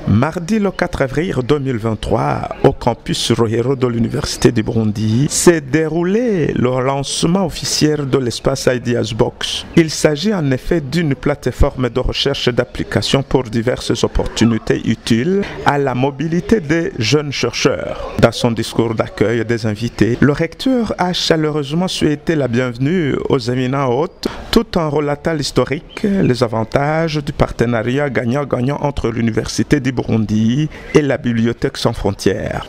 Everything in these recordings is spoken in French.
Mardi le 4 avril 2023, au campus Rohero de l'Université du Burundi, s'est déroulé le lancement officiel de l'espace Ideas Box. Il s'agit en effet d'une plateforme de recherche d'applications pour diverses opportunités utiles à la mobilité des jeunes chercheurs. Dans son discours d'accueil des invités, le recteur a chaleureusement souhaité la bienvenue aux éminents hôtes, tout en relatant l'historique, les avantages du partenariat gagnant-gagnant entre l'Université du Burundi et la Bibliothèque sans frontières.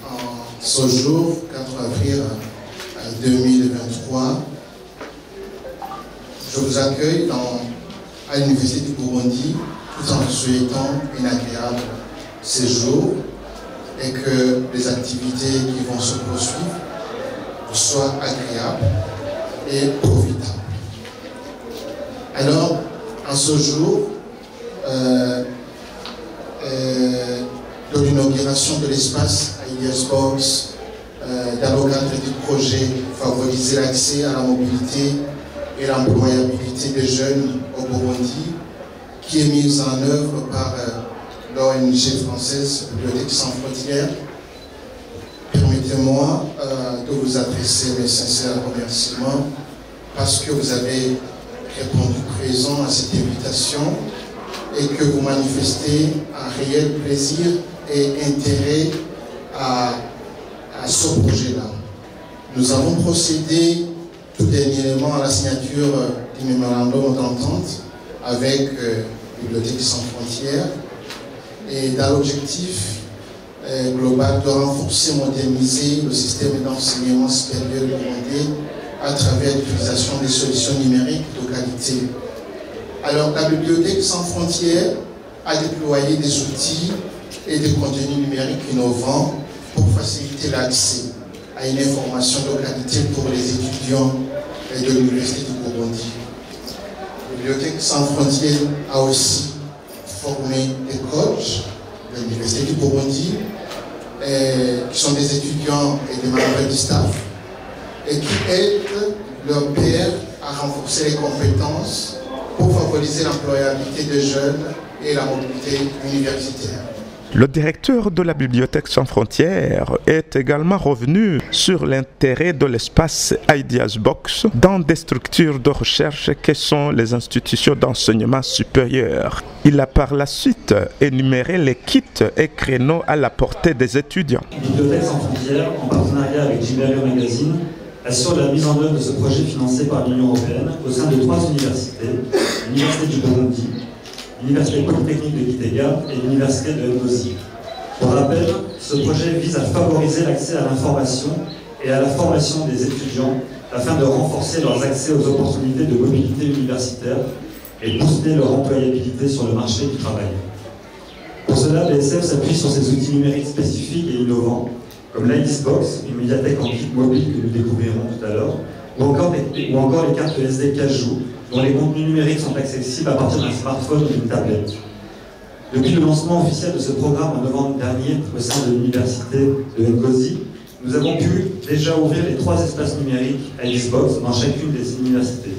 En ce jour, 4 avril 2023, je vous accueille à l'Université du Burundi tout en vous souhaitant un agréable séjour et que les activités qui vont se poursuivre soient agréables et profitables. Alors, en ce jour de l'inauguration de l'espace Ideas Box, dans le cadre du projet favoriser l'accès à la mobilité et l'employabilité des jeunes au Burundi, qui est mise en œuvre par l'ONG française Bibliothèque sans frontières, permettez-moi de vous adresser mes sincères remerciements parce que vous avez répondu présent à cette invitation et que vous manifestez un réel plaisir et intérêt à ce projet-là. Nous avons procédé tout dernièrement à la signature du mémorandum d'entente avec Bibliothèque sans frontières et dans l'objectif global de renforcer et moderniser le système d'enseignement supérieur burundais à travers l'utilisation des solutions numériques de qualité. Alors, la Bibliothèque sans frontières a déployé des outils et des contenus numériques innovants pour faciliter l'accès à une information de qualité pour les étudiants de l'Université du Burundi. La Bibliothèque sans frontières a aussi formé des coachs de l'Université du Burundi qui sont des étudiants et des membres du staff et qui aident leurs pairs à renforcer les compétences pour favoriser l'employabilité des jeunes et la mobilité universitaire. Le directeur de la Bibliothèque sans frontières est également revenu sur l'intérêt de l'espace Ideas Box dans des structures de recherche que sont les institutions d'enseignement supérieur. Il a par la suite énuméré les kits et créneaux à la portée des étudiants. La Bibliothèque sans frontières, en partenariat avec Gibério Magazine, assure la mise en œuvre de ce projet financé par l'Union européenne au sein de 3 universités, l'Université du Burundi, l'Université polytechnique de Gitega et l'Université de Ngozi. Pour rappel, ce projet vise à favoriser l'accès à l'information et à la formation des étudiants afin de renforcer leurs accès aux opportunités de mobilité universitaire et booster leur employabilité sur le marché du travail. Pour cela, BSF s'appuie sur ces outils numériques spécifiques et innovants, comme l'Ideas Box, une médiathèque en kit mobile que nous découvrirons tout à l'heure, ou encore les cartes SD Cajou, dont les contenus numériques sont accessibles à partir d'un smartphone ou d'une tablette. Depuis le lancement officiel de ce programme en novembre dernier au sein de l'université de Ngozi, nous avons pu déjà ouvrir les 3 espaces numériques Ideas Box dans chacune des universités.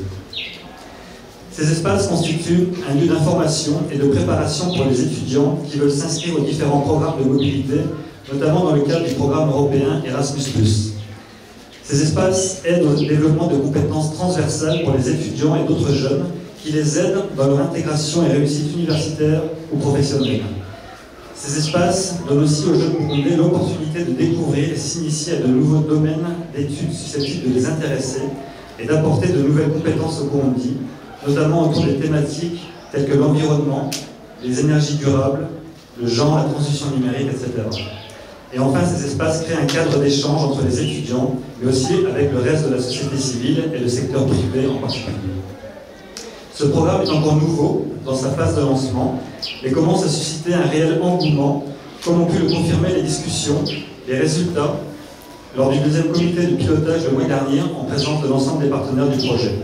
Ces espaces constituent un lieu d'information et de préparation pour les étudiants qui veulent s'inscrire aux différents programmes de mobilité, notamment dans le cadre du programme européen Erasmus+. Ces espaces aident au développement de compétences transversales pour les étudiants et d'autres jeunes qui les aident dans leur intégration et réussite universitaire ou professionnelle. Ces espaces donnent aussi aux jeunes burundais l'opportunité de découvrir et s'initier à de nouveaux domaines d'études susceptibles de les intéresser et d'apporter de nouvelles compétences au Burundi, notamment autour des thématiques telles que l'environnement, les énergies durables, le genre, la transition numérique, etc. Et enfin, ces espaces créent un cadre d'échange entre les étudiants, mais aussi avec le reste de la société civile et le secteur privé en particulier. Ce programme est encore nouveau dans sa phase de lancement, mais commence à susciter un réel engouement, comme ont pu le confirmer les discussions, les résultats, lors du 2e comité de pilotage le mois dernier, en présence de l'ensemble des partenaires du projet.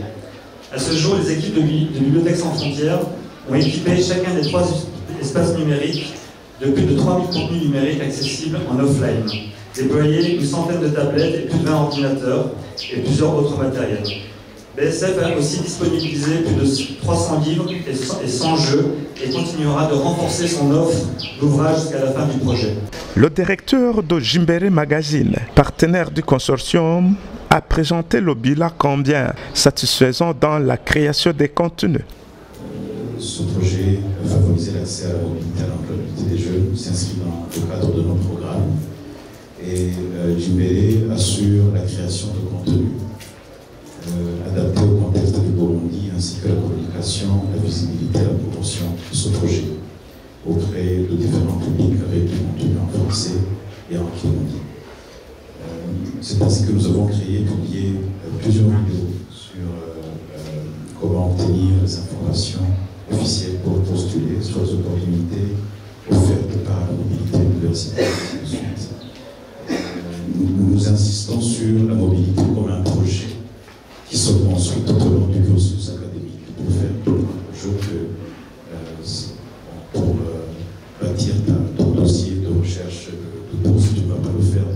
À ce jour, les équipes de Bibliothèque sans frontières ont équipé chacun des 3 espaces numériques de plus de 3000 contenus numériques accessibles en offline, déployé une centaine de tablettes et plus de 20 ordinateurs et plusieurs autres matériels. BSF a aussi disponibilisé plus de 300 livres et 100 jeux et continuera de renforcer son offre d'ouvrages jusqu'à la fin du projet. Le directeur de Jimbere Magazine, partenaire du consortium, a présenté le bilan combien satisfaisant dans la création des contenus. Ce projet favoriser l'accès à la mobilité, à l'employabilité des jeunes s'inscrit dans le cadre de nos programmes et Jimbere assure la création de contenus adaptés au contexte du Burundi ainsi que la communication, la visibilité et la promotion de ce projet auprès de différents publics avec du contenu en français et en kirundi. C'est ainsi que nous avons créé et publié plusieurs vidéos sur comment obtenir les informations officielles pour postuler sur les opportunités offertes par la mobilité universitaire et ainsi de suite. Nous insistons sur la mobilité comme un projet qui se construit tout au long du cursus académique pour faire tout le jour pour bâtir ton dossier de recherche de bourse, tu ne vas pas le faire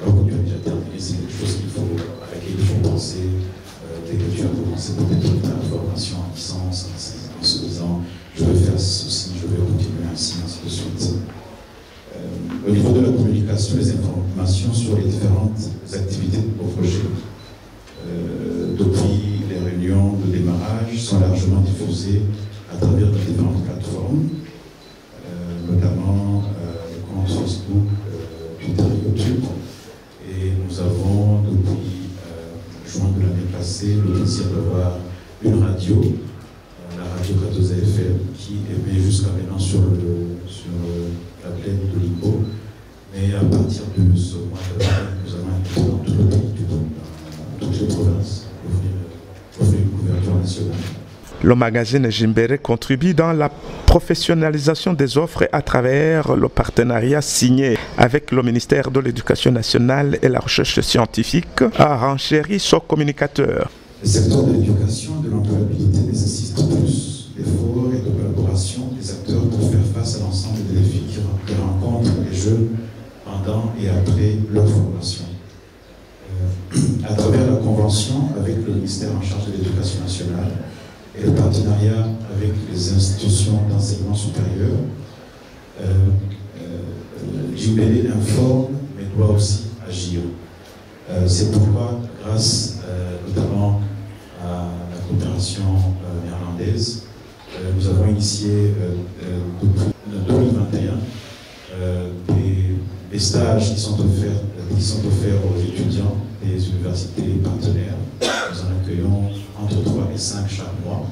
alors que tu as déjà terminé. C'est quelque chose à laquelle il faut penser dès que tu as commencé peut-être ta formation en licence, en se disant je vais faire ceci, je vais continuer ainsi de suite. Au niveau de la communication, les informations sur les différentes activités au projet, depuis les réunions de démarrage, sont largement diffusées à travers de différentes plateformes, notamment les comptes Facebook, Twitter et YouTube. Et nous avons, depuis juin de l'année passée, le plaisir d'avoir une radio, la radio 14 FM, qui émet jusqu'à maintenant sur la plaine de l'Ibo. Mais à partir de ce mois d'avril, nous allons être dans tout le pays, dans toutes les provinces, offrir une couverture nationale. Le magazine Jimbere contribue dans la professionnalisation des offres à travers le partenariat signé avec le ministère de l'Éducation nationale et la recherche scientifique, a renchéri son communicateur. Le secteur de l'éducation et de l'employabilité nécessite plus d'efforts et de collaboration des acteurs pour faire face à l'ensemble des défis qui rencontrent les jeunes pendant et après leur formation. À travers la convention avec le ministère en charge de l'Éducation nationale et le partenariat avec les institutions d'enseignement supérieur, Jimbere informe mais doit aussi agir. C'est pourquoi, grâce notamment à la coopération néerlandaise, nous avons initié depuis 2021 des stages qui sont offerts aux étudiants des universités partenaires. Nous en accueillons entre 3 et 5 chaque mois.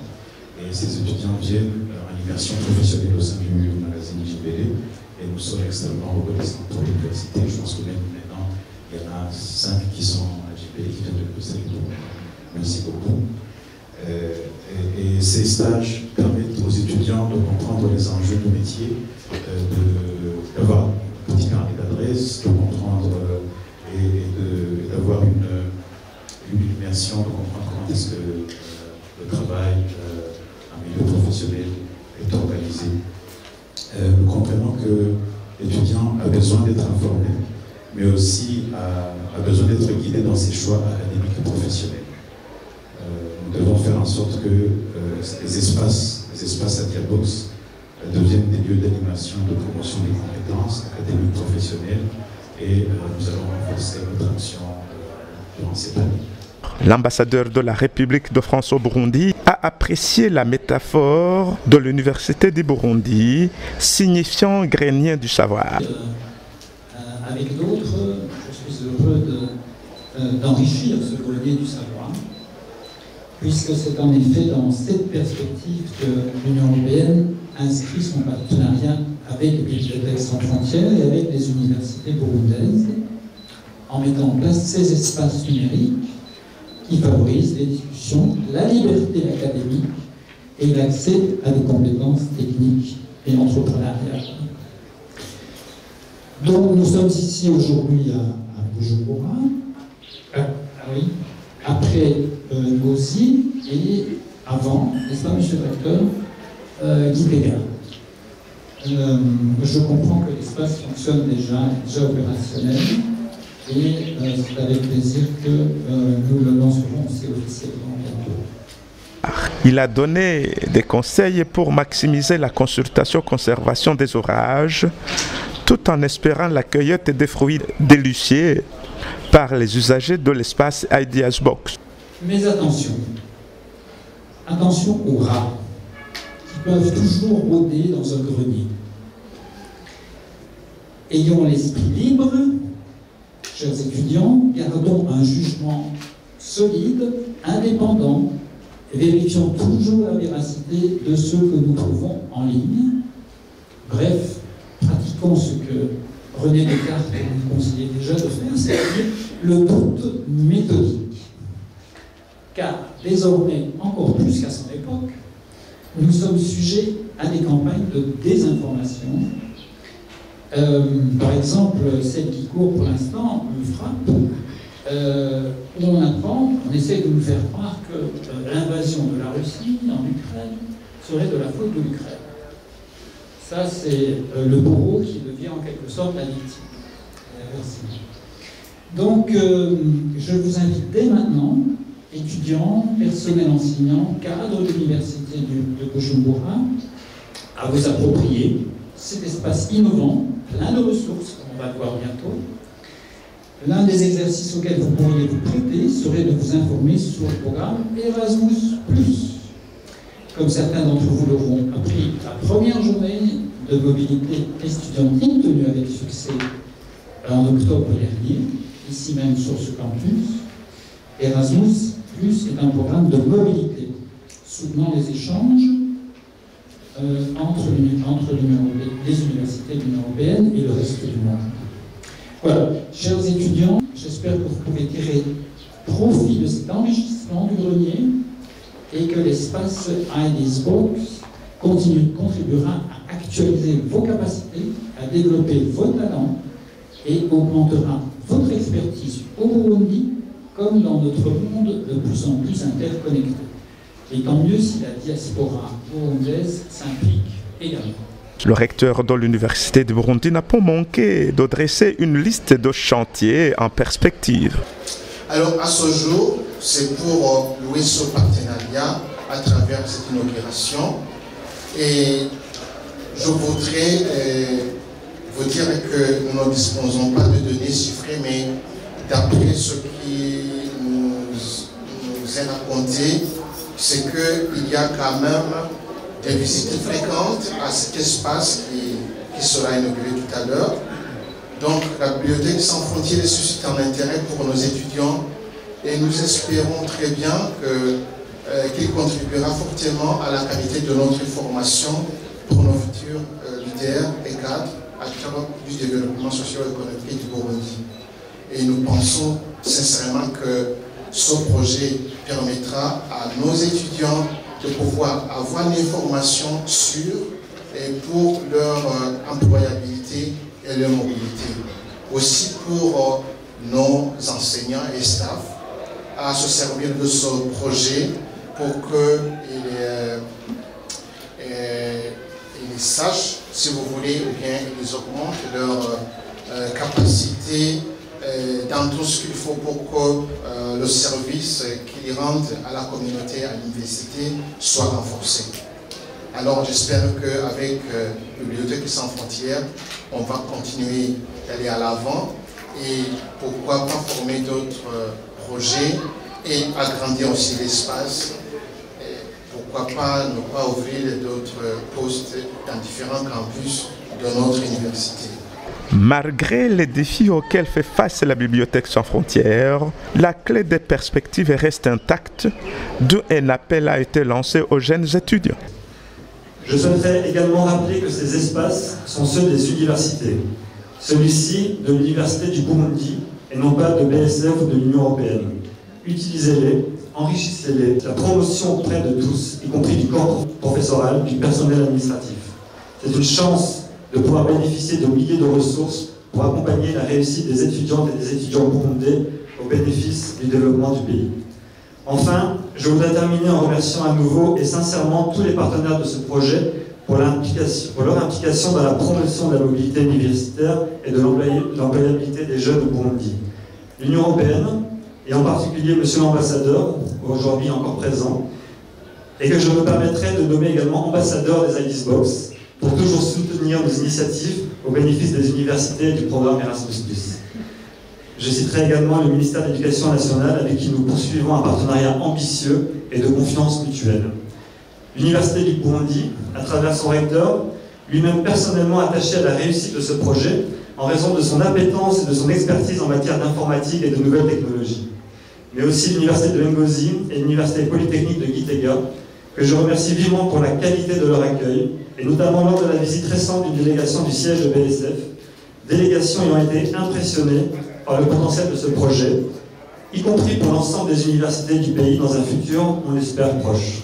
Et ces étudiants viennent en immersion professionnelle au sein du magazine Jimbere. Et nous sommes extrêmement reconnaissants pour l'université. Je pense que même maintenant, il y en a 5 qui sont à Jimbere qui viennent de l'université. Merci beaucoup. Et ces stages permettent aux étudiants de comprendre les enjeux du métier, d'avoir un petit carnet d'adresses, de comprendre et d'avoir une immersion, de comprendre comment est-ce que le travail en milieu professionnel est organisé. Nous comprenons que l'étudiant a besoin d'être informé, mais aussi a besoin d'être guidé dans ses choix académiques et professionnels. Nous devons faire en sorte que les espaces Adiabox deviennent des lieux d'animation, de promotion des compétences académiques, professionnelles, et nous allons renforcer notre action durant cette année. L'ambassadeur de la République de France au Burundi a apprécié la métaphore de l'Université du Burundi, signifiant grenier du savoir. Avec d'autres, je suis heureux d'enrichir ce grenier du savoir, puisque c'est en effet dans cette perspective que l'Union européenne inscrit son partenariat avec les Bibliothèques sans frontières et avec les universités burundaises, en mettant en place ces espaces numériques qui favorisent les discussions, la liberté académique et l'accès à des compétences techniques et entrepreneuriales. Donc nous sommes ici aujourd'hui à Bujumbura, après Ngozi et avant, n'est-ce pas, monsieur le recteur, Guy Péga. Je comprends que l'espace fonctionne déjà opérationnel et c'est avec plaisir que nous le lancerons aussi officiellement bientôt. Il a donné des conseils pour maximiser la consultation-conservation des ouvrages, tout en espérant la cueillette des fruits délicieux par les usagers de l'espace Ideas Box. Mais attention, attention aux rats qui peuvent toujours rôder dans un grenier. Ayons l'esprit libre, chers étudiants, gardons un jugement solide, indépendant, et vérifions toujours la véracité de ce que nous trouvons en ligne. Bref, pratiquons ce que René Descartes nous conseillait déjà de faire, c'est-à-dire le doute méthodique. Car désormais, encore plus qu'à son époque, nous sommes sujets à des campagnes de désinformation. Par exemple, celle qui court pour l'instant me frappe, où on apprend, on essaie de nous faire croire que l'invasion de la Russie en Ukraine serait de la faute de l'Ukraine. Ça, c'est le bourreau qui devient en quelque sorte la victime. Merci. Donc, je vous invite dès maintenant, étudiants, personnel enseignant, cadres de l'université de Bujumbura, à vous approprier cet espace innovant, plein de ressources, comme on va le voir bientôt. L'un des exercices auxquels vous pourriez vous prêter serait de vous informer sur le programme Erasmus+. Comme certains d'entre vous l'auront appris, la première journée de mobilité estudiantine tenue avec succès en octobre dernier, ici même sur ce campus, Erasmus+ est un programme de mobilité soutenant les échanges entre les universités de l'Union européenne et le reste du monde. Voilà, chers étudiants, j'espère que vous pouvez tirer profit de cet enrichissement du grenier et que l'espace Ideas Box contribuera à actualiser vos capacités, à développer vos talents et augmentera votre expertise au Burundi comme dans notre monde de plus en plus interconnecté. Et tant mieux si la diaspora burundaise s'implique également. Le recteur de l'Université de Burundi n'a pas manqué de dresser une liste de chantiers en perspective. Alors à ce jour, c'est pour louer ce partenariat à travers cette inauguration. Et je voudrais vous dire que nous ne disposons pas de données chiffrées, mais d'après ce qui nous est raconté, c'est qu'il y a quand même des visites fréquentes à cet espace qui sera inauguré tout à l'heure. Donc la Bibliothèque sans frontières suscite un intérêt pour nos étudiants et nous espérons très bien qu'il contribuera fortement à la qualité de notre formation pour nos futurs leaders et cadres acteurs du développement socio-économique du Burundi. Et nous pensons sincèrement que ce projet permettra à nos étudiants de pouvoir avoir une information sûre et pour leur employabilité et leur mobilité. Aussi pour nos enseignants et staff à se servir de ce projet pour qu'ils sachent, si vous voulez, ou bien ils augmentent leur capacité dans tout ce qu'il faut pour que le service qu'ils rendent à la communauté, à l'université, soit renforcé. Alors j'espère qu'avec Bibliothèque sans frontières, on va continuer d'aller à l'avant et pourquoi pas former d'autres projets et agrandir aussi l'espace. Pourquoi pas ne pas ouvrir d'autres postes dans différents campus de notre université. Malgré les défis auxquels fait face la Bibliothèque sans frontières, la clé des perspectives reste intacte, d'où un appel a été lancé aux jeunes étudiants. Je souhaiterais également rappeler que ces espaces sont ceux des universités. Celui-ci de l'Université du Burundi et non pas de BSF ou de l'Union européenne. Utilisez-les, enrichissez-les, la promotion auprès de tous, y compris du corps professoral, du personnel administratif. C'est une chance de pouvoir bénéficier de milliers de ressources pour accompagner la réussite des étudiantes et des étudiants burundais au bénéfice du développement du pays. Enfin, je voudrais terminer en remerciant à nouveau et sincèrement tous les partenaires de ce projet pour leur implication dans la promotion de la mobilité universitaire et de l'employabilité des jeunes au Burundi. L'Union européenne, et en particulier Monsieur l'ambassadeur, aujourd'hui encore présent, et que je me permettrai de nommer également ambassadeur des IDEAS Box pour toujours soutenir nos initiatives au bénéfice des universités et du programme Erasmus+. Je citerai également le ministère de l'Éducation nationale avec qui nous poursuivons un partenariat ambitieux et de confiance mutuelle. L'Université du Burundi, à travers son recteur, lui-même personnellement attaché à la réussite de ce projet en raison de son appétence et de son expertise en matière d'informatique et de nouvelles technologies. Mais aussi l'Université de Ngozi et l'Université polytechnique de Gitega, que je remercie vivement pour la qualité de leur accueil, et notamment lors de la visite récente d'une délégation du siège de BSF, délégation ayant été impressionnée par le potentiel de ce projet, y compris pour l'ensemble des universités du pays dans un futur, on l'espère, proche.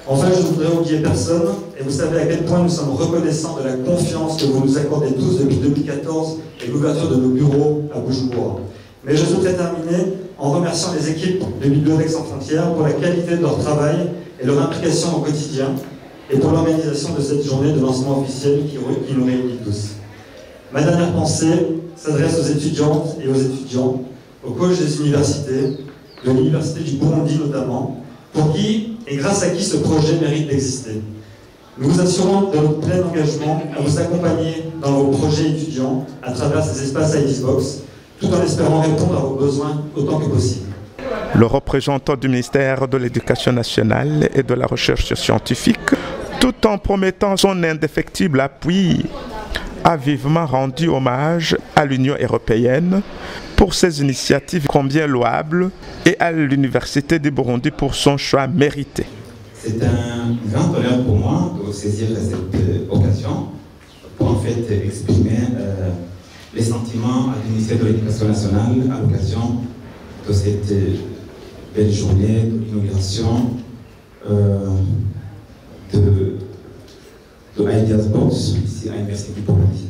Enfin, je ne voudrais oublier personne, et vous savez à quel point nous sommes reconnaissants de la confiance que vous nous accordez tous depuis 2014 et l'ouverture de nos bureaux à Bujumbura. Mais je souhaiterais terminer en remerciant les équipes de Bibliothèques sans frontières pour la qualité de leur travail et leur implication au quotidien, et pour l'organisation de cette journée de lancement officiel qui nous réunit tous. Ma dernière pensée s'adresse aux étudiantes et aux étudiants, aux coachs des universités, de l'Université du Burundi notamment, pour qui et grâce à qui ce projet mérite d'exister. Nous vous assurons de notre plein engagement à vous accompagner dans vos projets étudiants à travers ces espaces IDEAS Box, tout en espérant répondre à vos besoins autant que possible. Le représentant du ministère de l'Éducation nationale et de la recherche scientifique, tout en promettant son indéfectible appui, a vivement rendu hommage à l'Union européenne pour ses initiatives combien louables et à l'Université du Burundi pour son choix mérité. C'est un grand honneur pour moi de saisir cette occasion pour en fait exprimer les sentiments à l'Université de l'Éducation nationale à l'occasion de cette belle journée de l'inauguration de IDEAS Box ici à l'Université du Burundi.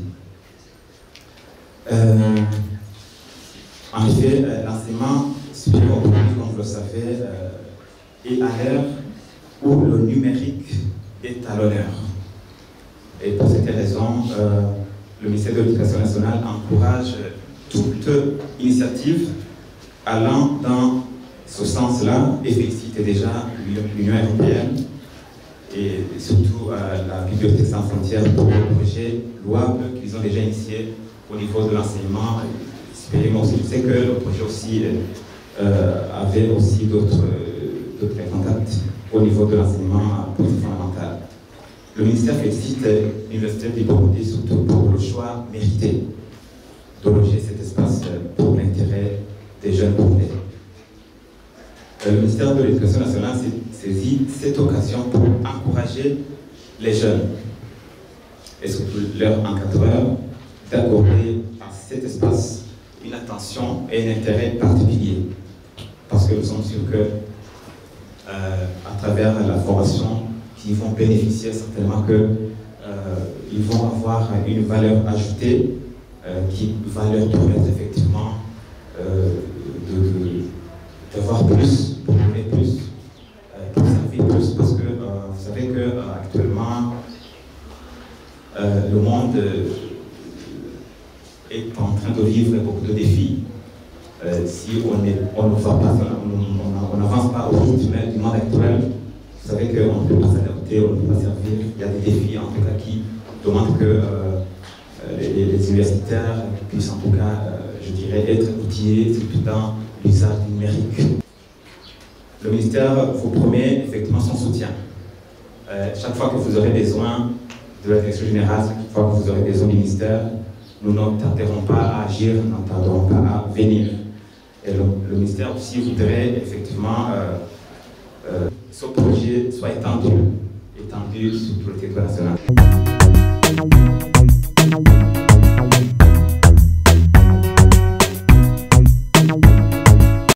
En effet, l'enseignement supérieur au Burundi, comme vous le savez, est à l'ère où le numérique est à l'honneur. Et pour cette raison, le ministère de l'Éducation nationale encourage toute initiative allant dans ce sens-là et félicite déjà l'Union européenne et surtout la Bibliothèque sans frontières pour le projet louable qu'ils ont déjà initié au niveau de l'enseignement supérieur. Je sais que le projet aussi avait aussi d'autres contacts au niveau de l'enseignement fondamental. Le ministère félicite l'Université du Burundi surtout pour le choix mérité de loger cet espace pour l'intérêt des jeunes burundais. Le ministère de l'Éducation nationale saisit cette occasion pour encourager les jeunes et surtout leurs encadreurs d'accorder à cet espace une attention et un intérêt particulier. Parce que nous sommes sûrs que à travers la formation, qui vont bénéficier certainement qu'ils vont avoir une valeur ajoutée qui va leur permettre effectivement d'avoir plus, pour donner plus, pour servir plus, parce que vous savez qu'actuellement le monde est en train de vivre beaucoup de défis. Si on ne va pas, on n'avance pas au rythme du monde actuel, vous savez qu'on ne peut pas s'adapter, on ne peut pas servir. Il y a des défis en tout cas qui demandent que les universitaires puissent en tout cas, je dirais, être outillés surtout dans l'usage numérique. Le ministère vous promet effectivement son soutien. Chaque fois que vous aurez besoin de la direction générale, chaque fois que vous aurez besoin du ministère, nous ne tarderons pas à agir, nous ne tarderons pas à venir. Et le ministère aussi voudrait effectivement ce projet soit étendu sur tout le territoire national.